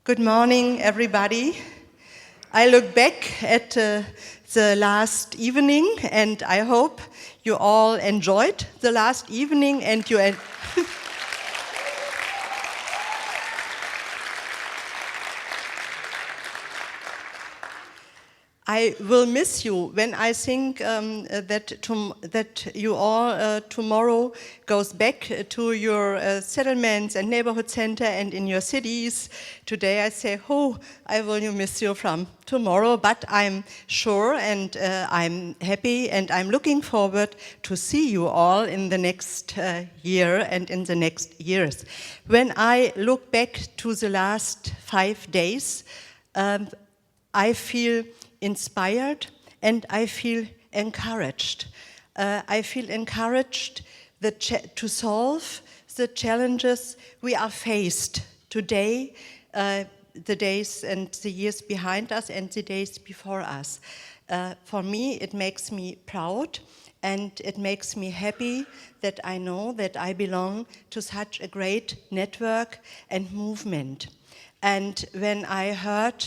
Good morning, everybody. I look back at the last evening, and I hope you all enjoyed the last evening and you I will miss you when I think that you all tomorrow goes back to your settlements and neighborhood center and in your cities. Today I say, oh, I will miss you from tomorrow, but I'm sure and I'm happy and I'm looking forward to see you all in the next year and in the next years. When I look back to the last 5 days, I feel inspired and I feel encouraged. I feel encouraged to solve the challenges we are faced today, the days and the years behind us and the days before us. For me, it makes me proud and it makes me happy that I know that I belong to such a great network and movement. And when I heard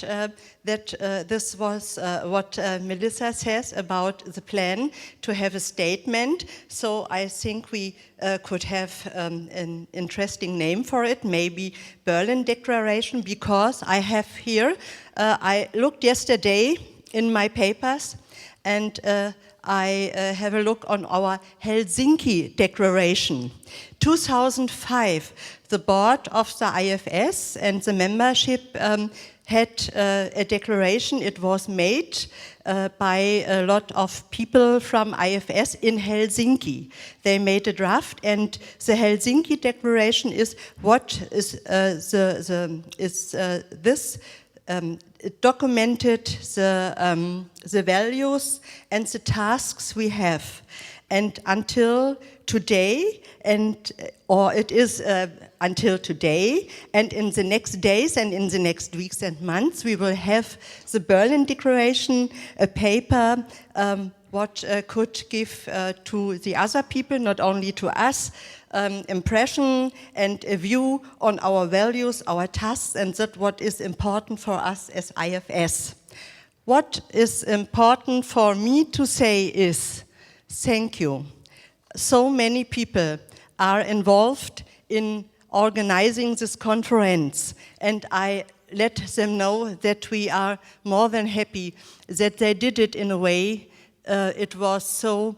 that this was what Melissa says about the plan to have a statement, so I think we could have an interesting name for it, maybe Berlin Declaration, because I have here, I looked yesterday in my papers and I have a look on our Helsinki Declaration. 2005, the board of the IFS and the membership had a declaration. It was made by a lot of people from IFS in Helsinki. They made a draft, and the Helsinki Declaration is what is it documented the values and the tasks we have. And until today, until today, and in the next days and in the next weeks and months, we will have the Berlin Declaration, a paper what could give to the other people, not only to us, impression and a view on our values, our tasks, and that what is important for us as IFS. What is important for me to say is, thank you. So many people are involved in organizing this conference, and I let them know that we are more than happy that they did it in a way. It was so,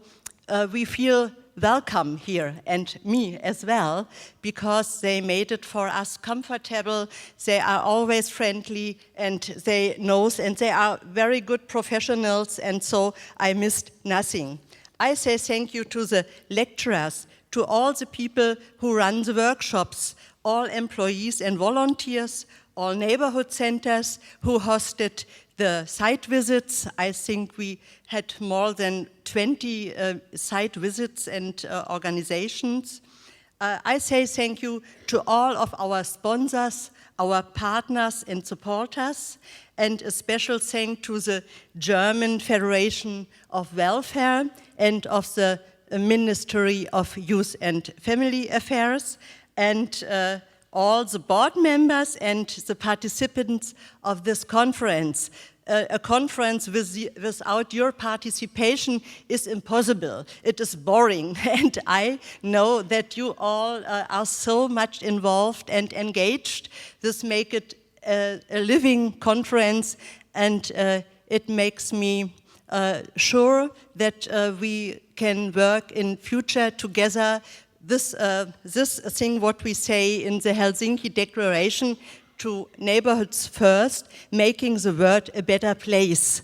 we feel welcome here, and me as well, because they made it for us comfortable. They are always friendly, and they know, and they are very good professionals, and so I missed nothing. I say thank you to the lecturers, to all the people who run the workshops, all employees and volunteers, all neighborhood centers who hosted the site visits. I think we had more than 20 site visits and organizations. I say thank you to all of our sponsors, our partners and supporters, and a special thank to the German Federation of Welfare and of the Ministry of Youth and Family Affairs, and all the board members and the participants of this conference. A conference without your participation is impossible. It is boring, and I know that you all are so much involved and engaged. This makes it a living conference, and it makes me sure that we can work in future together. This thing, what we say in the Helsinki Declaration, to neighborhoods first, making the world a better place.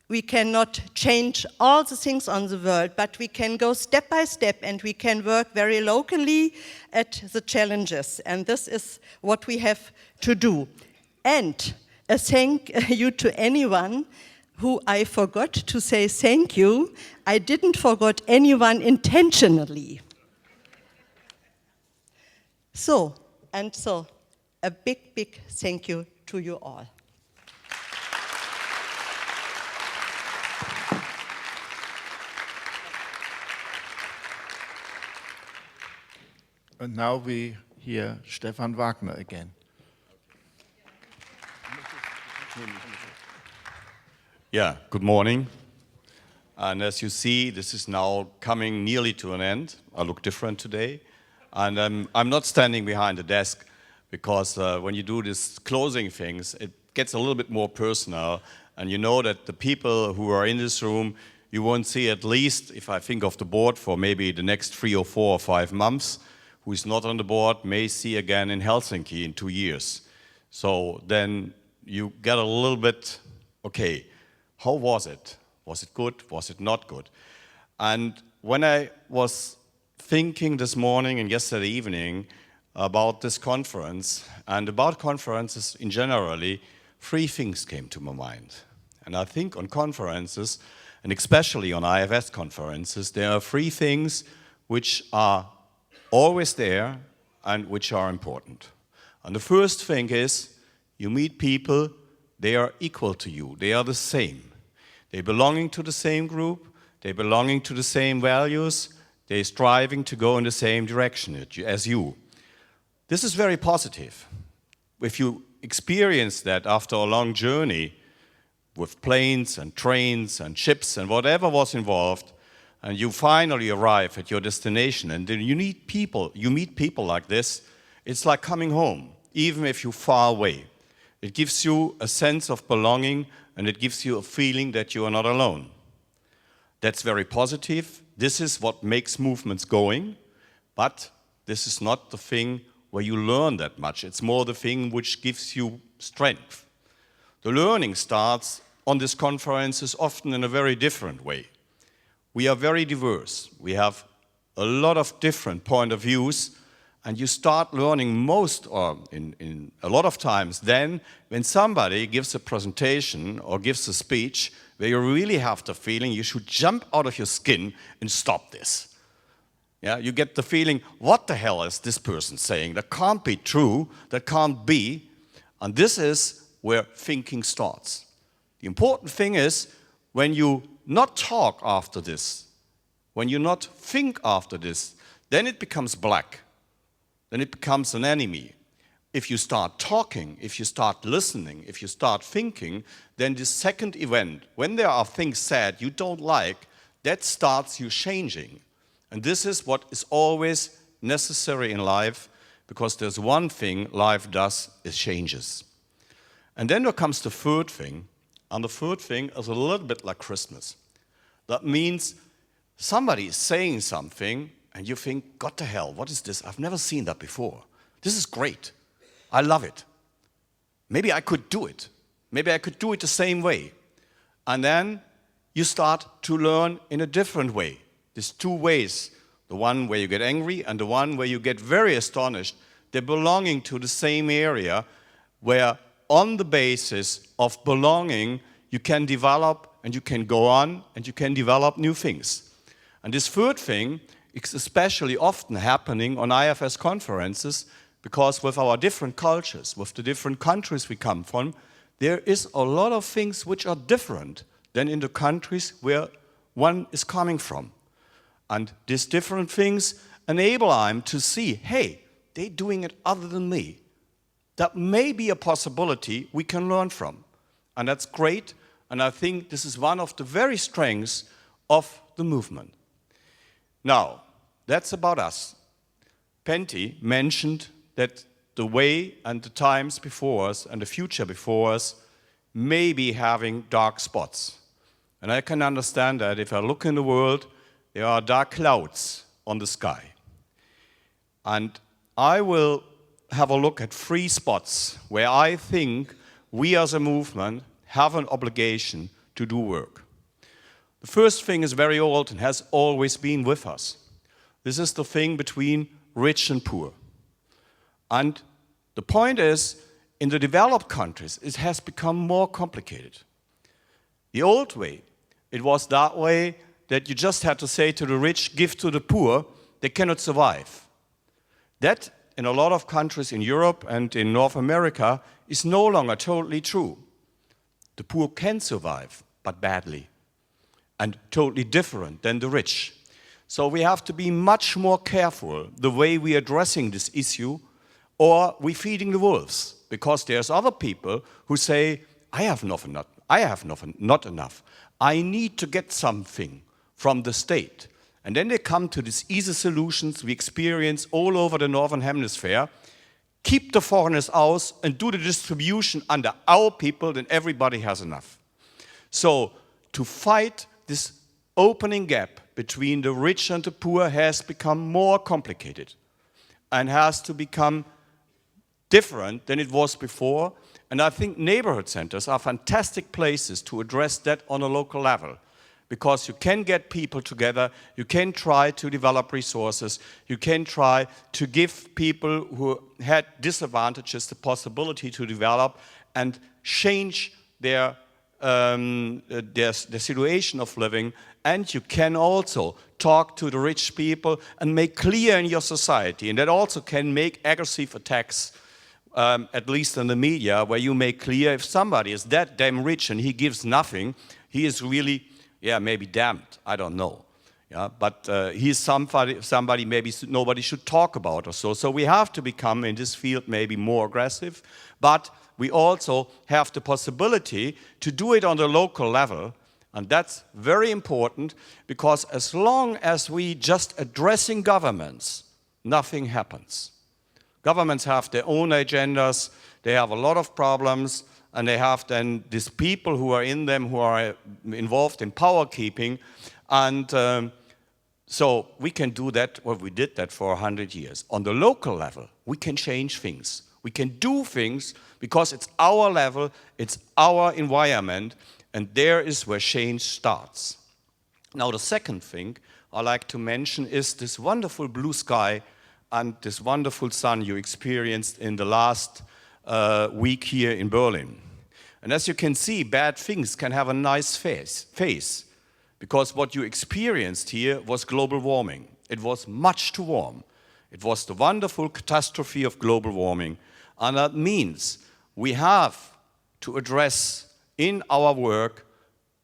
We cannot change all the things on the world, but we can go step by step, and we can work very locally at the challenges. And this is what we have to do. And a thank you to anyone who I forgot to say thank you. I didn't forget anyone intentionally. So, a big, big thank you to you all. And now we hear Stephan Wagner again. Yeah, good morning. And as you see, this is now coming nearly to an end. I look different today. And I'm not standing behind the desk because when you do these closing things, it gets a little bit more personal. And you know that the people who are in this room, you won't see at least, if I think of the board, for maybe the next 3 or 4 or 5 months. Who is not on the board may see again in Helsinki in 2 years. So then you get a little bit, okay, how was it? Was it good? Was it not good? And when I was thinking this morning and yesterday evening about this conference and about conferences in generally, 3 things came to my mind. And I think on conferences, and especially on IFS conferences, there are 3 things which are always there and which are important. And the first thing is you meet people, they are equal to you, they are the same. They belonging to the same group, they belonging to the same values, they striving to go in the same direction as you. This is very positive. If you experience that after a long journey with planes and trains and ships and whatever was involved, and you finally arrive at your destination, and then you meet people like this, it's like coming home, even if you're far away. It gives you a sense of belonging, and it gives you a feeling that you are not alone. That's very positive. This is what makes movements going, but this is not the thing where you learn that much. It's more the thing which gives you strength. The learning starts on these conferences often in a very different way. We are very diverse. We have a lot of different point of views, and you start learning most, or in a lot of times then, when somebody gives a presentation or gives a speech where you really have the feeling you should jump out of your skin and stop this. Yeah, you get the feeling, what the hell is this person saying? That can't be true, that can't be. And this is where thinking starts. The important thing is when you not talk after this, when you not think after this, then it becomes black. Then it becomes an enemy. If you start talking, if you start listening, if you start thinking, then the second event, when there are things said you don't like, that starts you changing. And this is what is always necessary in life, because there's one thing life does, it changes. And then there comes the third thing, and the third thing is a little bit like Christmas. That means somebody is saying something, and you think, what the hell, what is this? I've never seen that before. This is great. I love it. Maybe I could do it. Maybe I could do it the same way. And then you start to learn in a different way. There's 2 ways. The one where you get angry and the one where you get very astonished. They're belonging to the same area where on the basis of belonging, you can develop and you can go on and you can develop new things. And this third thing is especially often happening on IFS conferences because with our different cultures, with the different countries we come from, there is a lot of things which are different than in the countries where one is coming from. And these different things enable them to see, hey, they're doing it other than me. That may be a possibility we can learn from. And that's great. And I think this is one of the very strengths of the movement. Now, that's about us. Pentti mentioned that the way and the times before us and the future before us may be having dark spots. And I can understand that if I look in the world, there are dark clouds on the sky. And I will have a look at 3 spots where I think we as a movement have an obligation to do work. The first thing is very old and has always been with us. This is the thing between rich and poor. And the point is, in the developed countries, it has become more complicated. The old way, it was that way that you just had to say to the rich, give to the poor, they cannot survive. That, in a lot of countries in Europe and in North America, is no longer totally true. The poor can survive, but badly, and totally different than the rich. So we have to be much more careful the way we are addressing this issue, or we're feeding the wolves, because there's other people who say, I have not enough. I need to get something from the state. And then they come to these easy solutions we experience all over the Northern Hemisphere. Keep the foreigners out and do the distribution under our people, then everybody has enough. So to fight this opening gap between the rich and the poor has become more complicated and has to become different than it was before. And I think neighborhood centers are fantastic places to address that on a local level, because you can get people together, you can try to develop resources, you can try to give people who had disadvantages the possibility to develop and change their situation of living. And you can also talk to the rich people and make clear in your society, and that also can make aggressive attacks, at least in the media, where you make clear if somebody is that damn rich and he gives nothing, he is really, yeah, maybe damned, I don't know. Yeah, but he's somebody maybe nobody should talk about or so. So we have to become in this field maybe more aggressive, but we also have the possibility to do it on the local level. And that's very important, because as long as we just addressing governments, nothing happens. Governments have their own agendas, they have a lot of problems, and they have then these people who are in them who are involved in power keeping. And so we can do that, well, we did that for 100 years. On the local level, we can change things. We can do things because it's our level, it's our environment, and there is where change starts. Now, the second thing I like to mention is this wonderful blue sky and this wonderful sun you experienced in the last week here in Berlin. And as you can see, bad things can have a nice face, because what you experienced here was global warming. It was much too warm. It was the wonderful catastrophe of global warming. And that means we have to address in our work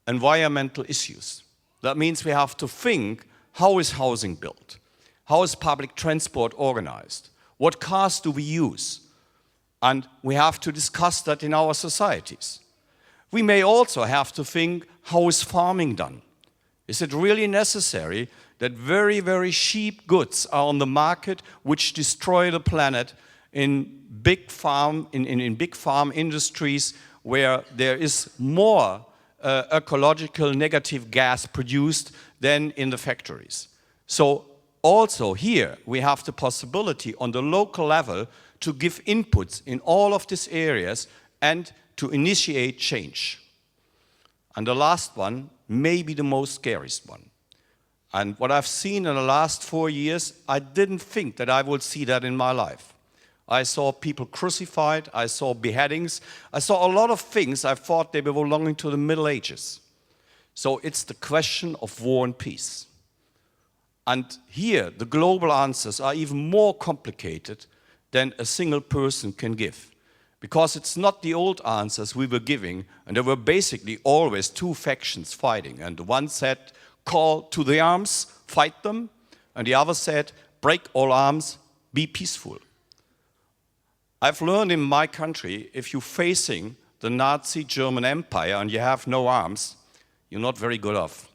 environmental issues. That means we have to think, how is housing built? How is public transport organized? What cars do we use? And we have to discuss that in our societies. We may also have to think, how is farming done? Is it really necessary that very, very cheap goods are on the market which destroy the planet in big farm industries where there is more ecological negative gas produced than in the factories? So also here we have the possibility on the local level to give inputs in all of these areas and to initiate change. And the last one may be the most scariest one. And what I've seen in the last 4 years, I didn't think that I would see that in my life. I saw people crucified, I saw beheadings, I saw a lot of things I thought they were belonging to the Middle Ages. So it's the question of war and peace. And here, the global answers are even more complicated than a single person can give. Because it's not the old answers we were giving, and there were basically always two factions fighting. And the one said, call to the arms, fight them, and the other said, break all arms, be peaceful. I've learned in my country, if you're facing the Nazi German Empire and you have no arms, you're not very good off.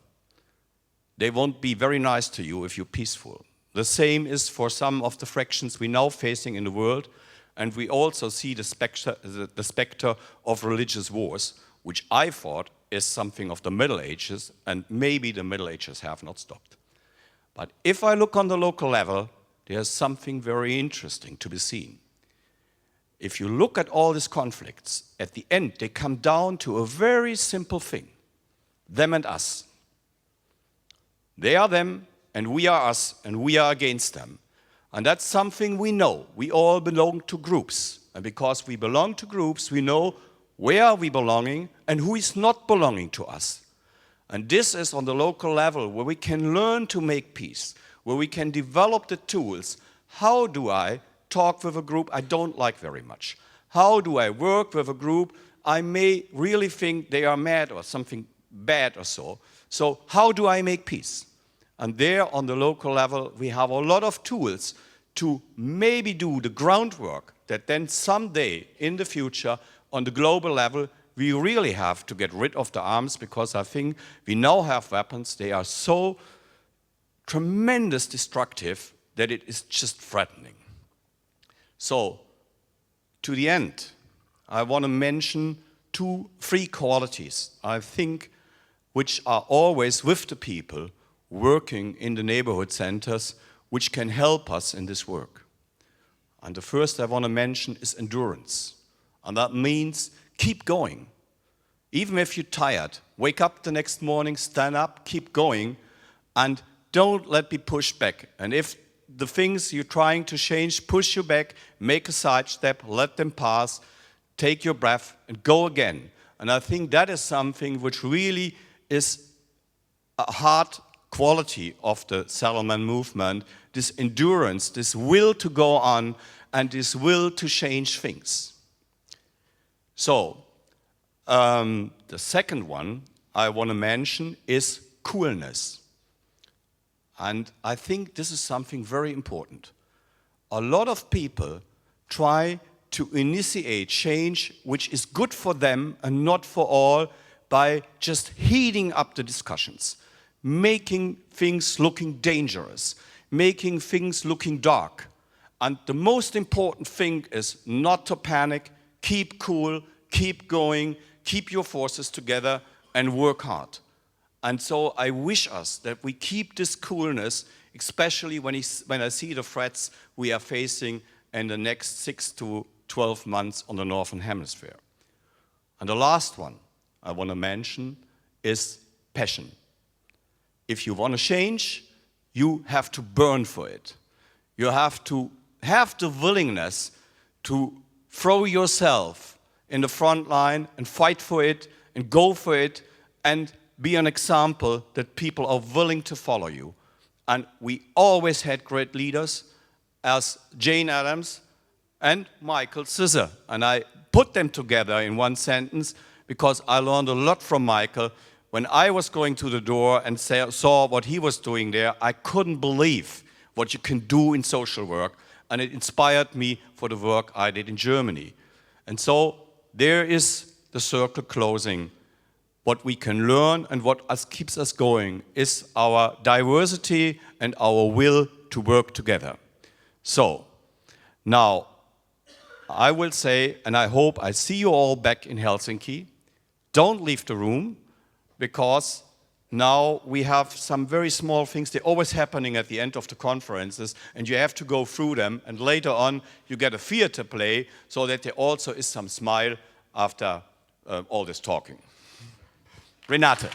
They won't be very nice to you if you're peaceful. The same is for some of the fractions we're now facing in the world, and we also see the specter of religious wars, which I thought is something of the Middle Ages, and maybe the Middle Ages have not stopped. But if I look on the local level, there's something very interesting to be seen. If you look at all these conflicts, at the end they come down to a very simple thing: them and us. They are them, and we are us, and we are against them. And that's something we know. We all belong to groups. And because we belong to groups, we know where are we belonging and who is not belonging to us. And this is on the local level where we can learn to make peace, where we can develop the tools. How do I talk with a group I don't like very much? How do I work with a group I may really think they are mad or something bad or so? So how do I make peace? And there on the local level we have a lot of tools to maybe do the groundwork that then someday in the future on the global level we really have to get rid of the arms, because I think we now have weapons. They are so tremendous destructive that it is just threatening. So, to the end, I want to mention three qualities, I think, which are always with the people working in the neighborhood centers, which can help us in this work. And the first I want to mention is endurance. And that means keep going. Even if you're tired, wake up the next morning, stand up, keep going, and don't let me push back. And if the things you're trying to change push you back, make a sidestep, let them pass, take your breath, and go again. And I think that is something which really is a hard quality of the Salomon movement, this endurance, this will to go on, and this will to change things. So, the second one I want to mention is coolness. And I think this is something very important. A lot of people try to initiate change which is good for them and not for all by just heating up the discussions, making things looking dangerous, making things looking dark. And the most important thing is not to panic, keep cool, keep going, keep your forces together and work hard. And so I wish us that we keep this coolness, especially when I see the threats we are facing in the next 6 to 12 months on the Northern Hemisphere. And the last one I want to mention is passion. If you want to change, you have to burn for it. You have to have the willingness to throw yourself in the front line and fight for it and go for it and be an example that people are willing to follow you. And we always had great leaders as Jane Addams and Michael Scissor. And I put them together in one sentence because I learned a lot from Michael. When I was going to the door and saw what he was doing there, I couldn't believe what you can do in social work. And it inspired me for the work I did in Germany. And so there is the circle closing. What we can learn and what keeps us going is our diversity and our will to work together. So, now, I will say, and I hope I see you all back in Helsinki. Don't leave the room, because now we have some very small things. They're always happening at the end of the conferences, and you have to go through them, and later on you get a theater play, so that there also is some smile after all this talking. Renate.